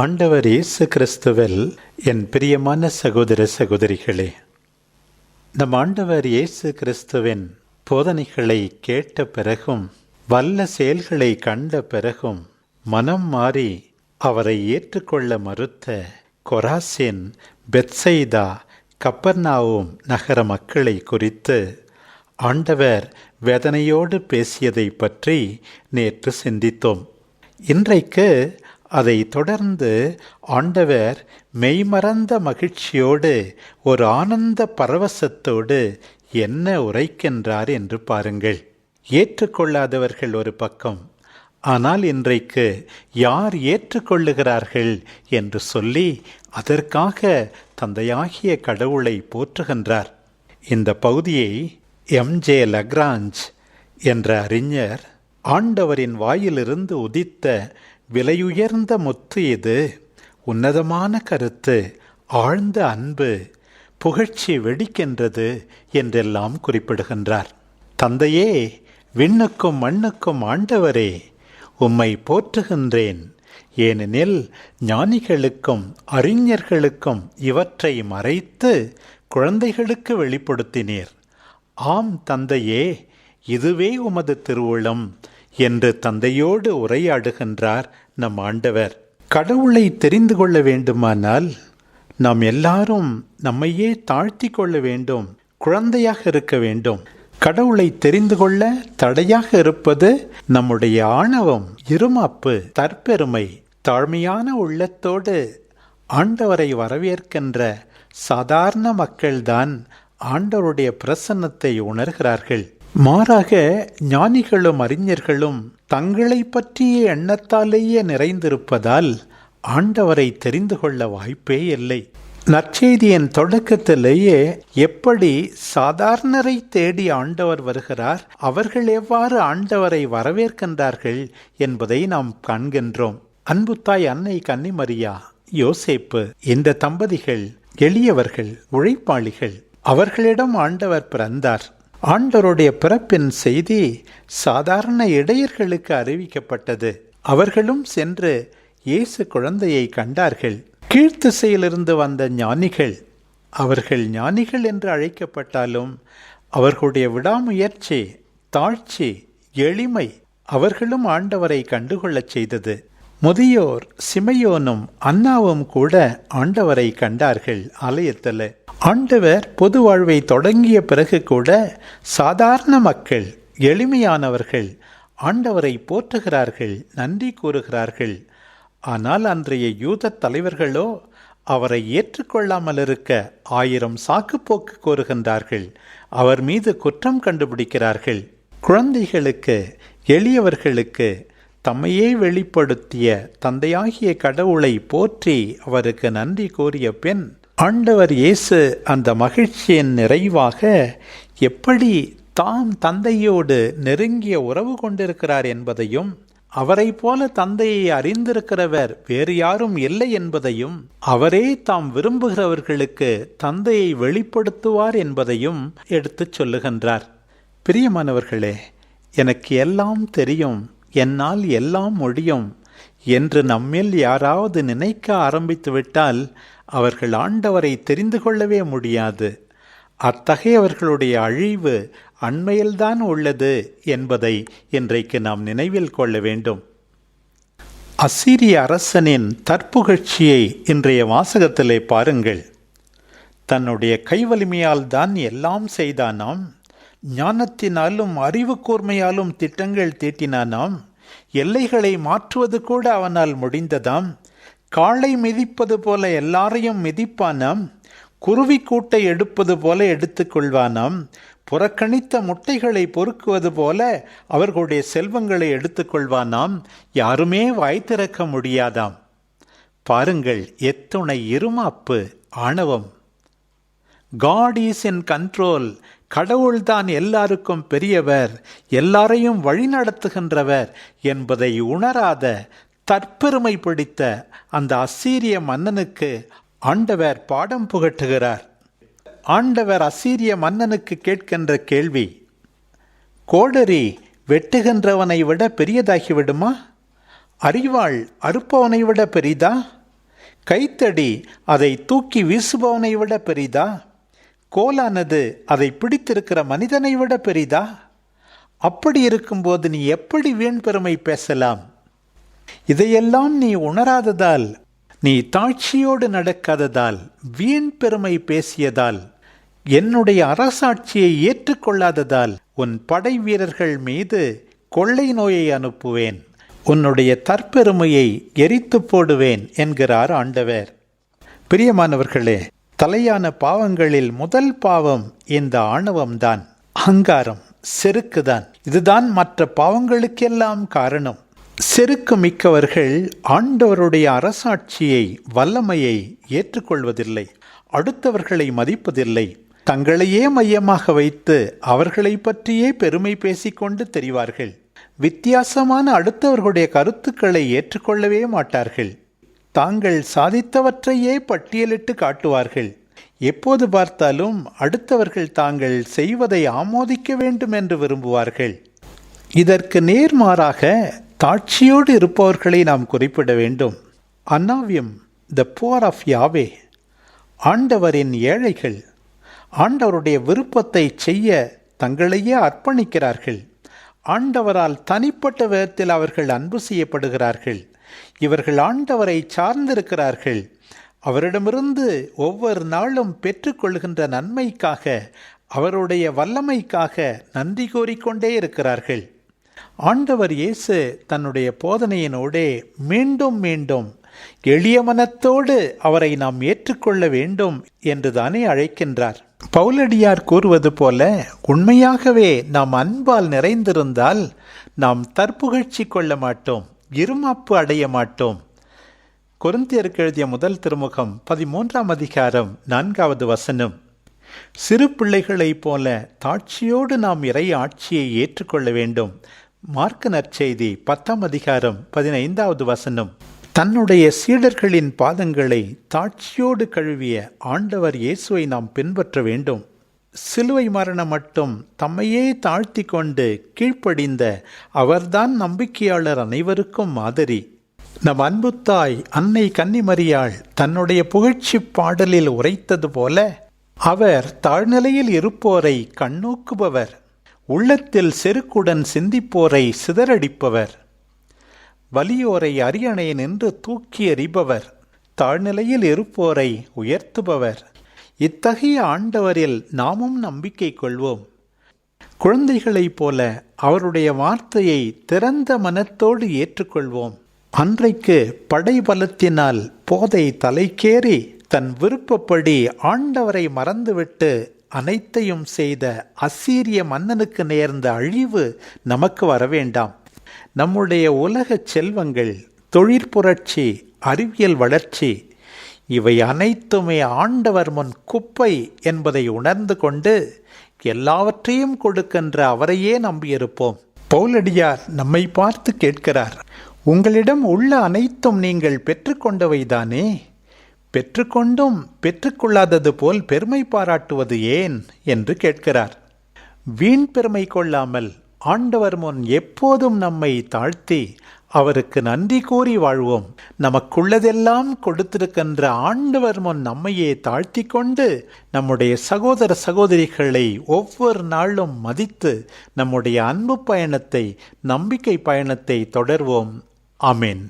ஆண்டவர் இயேசு கிறிஸ்துவில் என் பிரியமான சகோதர சகோதரிகளே, நம் ஆண்டவர் இயேசு கிறிஸ்துவின் போதனைகளை கேட்ட பிறகும் வல்ல செயல்களை கண்ட பிறகும் மனம் மாறி அவரை ஏற்றுக்கொள்ள மறுத்த கொராசின், பெத்சைதா, கப்பர்நாவும் நகர மக்களை குறித்து ஆண்டவர் வேதனையோடு பேசியதை பற்றி நேற்று சிந்தித்தோம். இன்றைக்கு அதை தொடர்ந்து ஆண்டவர் மெய்மறந்த மகிழ்ச்சியோடு ஒரு ஆனந்த பரவசத்தோடு என்ன உரைக்கின்றார் என்று பாருங்கள். ஏற்றுக்கொள்ளாதவர்கள் ஒரு பக்கம், ஆனால் இன்றைக்கு யார் ஏற்றுக்கொள்ளுகிறார்கள் என்று சொல்லி அதற்காக தந்தையாகிய கடவுளை போற்றுகின்றார். இந்த பகுதியை எம்.ஜே. லக்ராஞ்ச் என்ற அறிஞர் ஆண்டவரின் வாயிலிருந்து உதித்த விலையுயர்ந்த முத்து இது, உன்னதமான கருத்து, ஆழ்ந்த அன்பு, புகழ்ச்சி வெடிக்கின்றது என்றெல்லாம் குறிப்பிடுகின்றார். தந்தையே, விண்ணுக்கும் மண்ணுக்கும் ஆண்டவரே, உம்மை போற்றுகின்றேன். ஏனெனில் ஞானிகளுக்கும் அறிஞர்களுக்கும் இவற்றை மறைத்து குழந்தைகளுக்கு வெளிப்படுத்தினீர். ஆம் தந்தையே, இதுவே உமது திருவுளம் என்று தந்தையோடு உரையாடுகின்றார் நம் ஆண்டவர். கடவுளை தெரிந்து கொள்ள வேண்டுமானால் நாம் எல்லாரும் நம்மையே தாழ்த்தி கொள்ள வேண்டும், குழந்தையாக இருக்க வேண்டும். கடவுளை தெரிந்து கொள்ள தடையாக இருப்பது நம்முடைய ஆணவம், இருமாப்பு, தற்பெருமை. தாழ்மையான உள்ளத்தோடு ஆண்டவரை வரவேற்கின்ற சாதாரண மக்கள்தான் ஆண்டவருடைய பிரசன்னத்தை உணர்கிறார்கள். மாறாக ஞானிகளும் அறிஞர்களும் தங்களை பற்றிய எண்ணத்தாலேயே நிறைந்திருப்பதால் ஆண்டவரை தெரிந்து கொள்ள வாய்ப்பே இல்லை. நற்செய்தியின் தொடக்கத்திலேயே எப்படி சாதாரணரை தேடி ஆண்டவர் வருகிறார், அவர்கள் எவ்வாறு ஆண்டவரை வரவேற்கின்றார்கள் என்பதை நாம் காண்கின்றோம். அன்புத்தாய் அன்னை கன்னிமரியா, யோசேப்பு, இந்த தம்பதிகள் எளியவர்கள், உழைப்பாளிகள். அவர்களிடம் ஆண்டவர் பிறந்தார். ஆண்டவருடைய பிறப்பின் செய்தி சாதாரண இடையர்களுக்கு அறிவிக்கப்பட்டது. அவர்களும் சென்று இயேசு குழந்தையை கண்டார்கள். கீழ்த்திசையிலிருந்து வந்த ஞானிகள், அவர்கள் ஞானிகள் என்று அழைக்கப்பட்டாலும் அவர்களுடைய விடாமுயற்சி, தாழ்ச்சி, எளிமை அவர்களும் ஆண்டவரை கண்டுகொள்ளச் செய்தது. முதியோர் சிமையோனும் அன்னாவும் கூட ஆண்டவரை கண்டார்கள் ஆலயத்தில். ஆண்டவர் பொது வாழ்வை தொடங்கிய பிறகு கூட சாதாரண மக்கள், எளிமையானவர்கள் ஆண்டவரை போற்றுகிறார்கள், நன்றி கூறுகிறார்கள். ஆனால் அன்றைய யூத தலைவர்களோ அவரை ஏற்றுக்கொள்ளாமல் இருக்க 1000 சாக்குப்போக்கு கூறுகின்றார்கள். அவர் மீது குற்றம் கண்டுபிடிக்கிறார்கள். குழந்தைகளுக்கு, எளியவர்களுக்கு தம்மையே வெளிப்படுத்திய தந்தையாகிய கடவுளை போற்றி அவருக்கு நன்றி கூறிய பின் ஆண்டவர் இயேசு அந்த மகிழ்ச்சியின் நிறைவாக எப்படி தாம் தந்தையோடு நெருங்கிய உறவு கொண்டிருக்கிறார் என்பதையும், அவரை போல தந்தையை அறிந்திருக்கிறவர் வேறு யாரும் இல்லை என்பதையும், அவரே தாம் விரும்புகிறவர்களுக்கு தந்தையை வெளிப்படுத்துவார் என்பதையும் எடுத்துச் சொல்லுகின்றார். பிரியமானவர்களே, எனக்கு எல்லாம் தெரியும், என்னால் எல்லாம் முடியும் என்று நம்மில் யாராவது நினைக்க ஆரம்பித்துவிட்டால் அவர்கள் ஆண்டவரை தெரிந்து கொள்ளவே முடியாது. அத்தகையவர்களுடைய அழிவு அண்மையில்தான் உள்ளது என்பதை இன்றைக்கு நாம் நினைவில் கொள்ள வேண்டும். அசீரிய அரசனின் தற்புகழ்ச்சியை இன்றைய வாசகத்திலே பாருங்கள். தன்னுடைய கைவலிமையால் தான் எல்லாம் செய்தானாம், ஞானத்தினாலும் அறிவு கூர்மையாலும் திட்டங்கள் தீட்டினானாம், எல்லைகளை மாற்றுவது கூட அவனால் முடிந்ததாம், காளை மிதிப்பது போல எல்லாரையும் மிதிப்பானாம், குருவி கூட்டை எடுப்பது போல எடுத்துக்கொள்வானாம், புறக்கணித்த முட்டைகளை பொறுக்குவது போல அவர்களுடைய செல்வங்களை எடுத்துக்கொள்வானாம், யாருமே வாய் திறக்க முடியாதாம். பாருங்கள், எத்துணை இருமாப்பு, ஆணவம். காட் இஸ் இன் கண்ட்ரோல், கடவுள்தான் எல்லாருக்கும் பெரியவர், எல்லாரையும் வழிநடத்துகின்றவர் என்பதை உணராத தற்பெருமை பிடித்த அந்த அசீரிய மன்னனுக்கு ஆண்டவர் பாடம் புகட்டுகிறார். ஆண்டவர் அசீரிய மன்னனுக்கு கேட்கின்ற கேள்வி, கோடரி வெட்டுகின்றவனை விட பெரியதாகிவிடுமா? அறிவாள் அறுப்பவனை விட பெரிதா? கைத்தடி அதை தூக்கி வீசுபவனை விட பெரிதா? கோலானது அதை பிடித்திருக்கிற மனிதனை விட பெரிதா? அப்படி இருக்கும்போது நீ எப்படி வீண் பெருமை பேசலாம்? இதையெல்லாம் நீ உணராததால், நீ தாழ்ச்சியோடு நடக்காததால், வீண் பெருமை பேசியதால், என்னுடைய அரசாட்சியை ஏற்றுக்கொள்ளாததால் உன் படை வீரர்கள் மீது கொள்ளை நோயை அனுப்புவேன், உன்னுடைய தற்பெருமையை எரித்து போடுவேன் என்கிறார் ஆண்டவர். பிரியமானவர்களே, தலையான பாவங்களில் முதல் பாவம் இந்த ஆணவம்தான், அகங்காரம், செருக்குதான். இதுதான் மற்ற பாவங்களுக்கெல்லாம் காரணம். செருக்கு மிக்கவர்கள் ஆண்டவருடைய அரசாட்சியை, வல்லமையை ஏற்றுக்கொள்வதில்லை, அடுத்தவர்களை மதிப்பதில்லை, தங்களையே மையமாக வைத்து அவர்களை பற்றியே பெருமை பேசிக்கொண்டு தெரிவார்கள். வித்தியாசமான அடுத்தவர்களுடைய கருத்துக்களை ஏற்றுக்கொள்ளவே மாட்டார்கள். தாங்கள் சாதித்தவற்றையே பட்டியலிட்டு காட்டுவார்கள். எப்போது பார்த்தாலும் அடுத்தவர்கள் தாங்கள் செய்வதை ஆமோதிக்க வேண்டும் என்று விரும்புவார்கள். இதற்கு நேர்மாறாக தாட்சியோடு இருப்பவர்களை நாம் குறிப்பிட வேண்டும். அன்னாவியம், த புவர் ஆஃப் யாவே, ஆண்டவரின் ஏழைகள், ஆண்டவருடைய விருப்பத்தை செய்ய தங்களையே அர்ப்பணிக்கிறார்கள். ஆண்டவரால் தனிப்பட்ட விதத்தில் அவர்கள் அன்பு செய்யப்படுகிறார்கள். இவர்கள் ஆண்டவரை சார்ந்திருக்கிறார்கள். அவரிடமிருந்து ஒவ்வொரு நாளும் பெற்றுக்கொள்கின்ற நன்மைக்காக, அவருடைய வல்லமைக்காக நன்றி கூறிக்கொண்டே இருக்கிறார்கள். ஆண்டவர் இயேசு தன்னுடைய போதனையினோடே மீண்டும் மீண்டும் எளிய மனத்தோடு அவரை நாம் ஏற்றுக்கொள்ள வேண்டும் என்று தானே அழைக்கின்றார். பவுலடியார் கூறுவது போல, உண்மையாகவே நாம் அன்பால் நிறைந்திருந்தால் நாம் தற்புகழ்ச்சி கொள்ள மாட்டோம், இருமாப்பு அடைய மாட்டோம். கொரிந்தியருக்கு எழுதிய முதல் திருமுகம் 13ஆம் அதிகாரம் 4வது வசனம். சிறு பிள்ளைகளைப் போல தாட்சியோடு நாம் இறை ஆட்சியை ஏற்றுக்கொள்ள வேண்டும். மார்க்கு நற்செய்தி 10ஆம் அதிகாரம் 15வது வசனம். தன்னுடைய சீடர்களின் பாதங்களை தாட்சியோடு கழுவிய ஆண்டவர் இயேசுவை நாம் பின்பற்ற வேண்டும். சிலுவை மரணம் மட்டும் தம்மையே தாழ்த்தி கொண்டு கீழ்ப்படிந்த அவர்தான் நம்பிக்கையாளர் அனைவருக்கும் மாதிரி. நம் அன்புத்தாய் அன்னை கன்னிமரியாள் தன்னுடைய புகழ்ச்சி பாடலில் உரைத்தது போல, அவர் தாழ்நிலையில் இருப்போரை கண்ணோக்குபவர், உள்ளத்தில் செருக்குடன் சிந்திப்போரை சிதறடிப்பவர், வலியோரை அரியணை நின்று தூக்கி எறிபவர், தாழ்நிலையில் இருப்போரை உயர்த்துபவர். இத்தகைய ஆண்டவரில் நாமும் நம்பிக்கை கொள்வோம். குழந்தைகளைப் போல அவருடைய வார்த்தையை திறந்த மனத்தோடு ஏற்றுக்கொள்வோம். அன்றைக்கு படைபலத்தினால் போதை தலைக்கேறி தன் விருப்பப்படி ஆண்டவரை மறந்துவிட்டு அனைத்தையும் செய்த அசீரிய மன்னனுக்கு நேர்ந்த அழிவு நமக்கு வரவேண்டாம். நம்முடைய உலக செல்வங்கள், தொழிற்புரட்சி, அறிவியல் வளர்ச்சி, இவை அனைத்துமே ஆண்டவர் முன் குப்பை என்பதை உணர்ந்து கொண்டு எல்லாவற்றையும் கொடுக்கின்ற அவரையே நம்பியிருப்போம். பவுலடியார் நம்மை பார்த்து கேட்கிறார், உங்களிடம் உள்ள அனைத்தும் நீங்கள் பெற்றுக்கொண்டவைதானே? பெற்றுக்கொண்டும் பெற்றுக்கொள்ளாதது போல் பெருமை பாராட்டுவது ஏன் என்று கேட்கிறார். வீண் பெருமை கொள்ளாமல் ஆண்டவர் முன் எப்போதும் நம்மை தாழ்த்தி அவருக்கு நன்றி கூறி வாழ்வோம். நமக்குள்ளதெல்லாம் கொடுத்திருக்கின்ற ஆண்டவர் முன் நம்மையே தாழ்த்தி கொண்டு நம்முடைய சகோதர சகோதரிகளை ஒவ்வொரு நாளும் மதித்து நம்முடைய அன்பு பயணத்தை, நம்பிக்கை பயணத்தை தொடர்வோம். ஆமென்.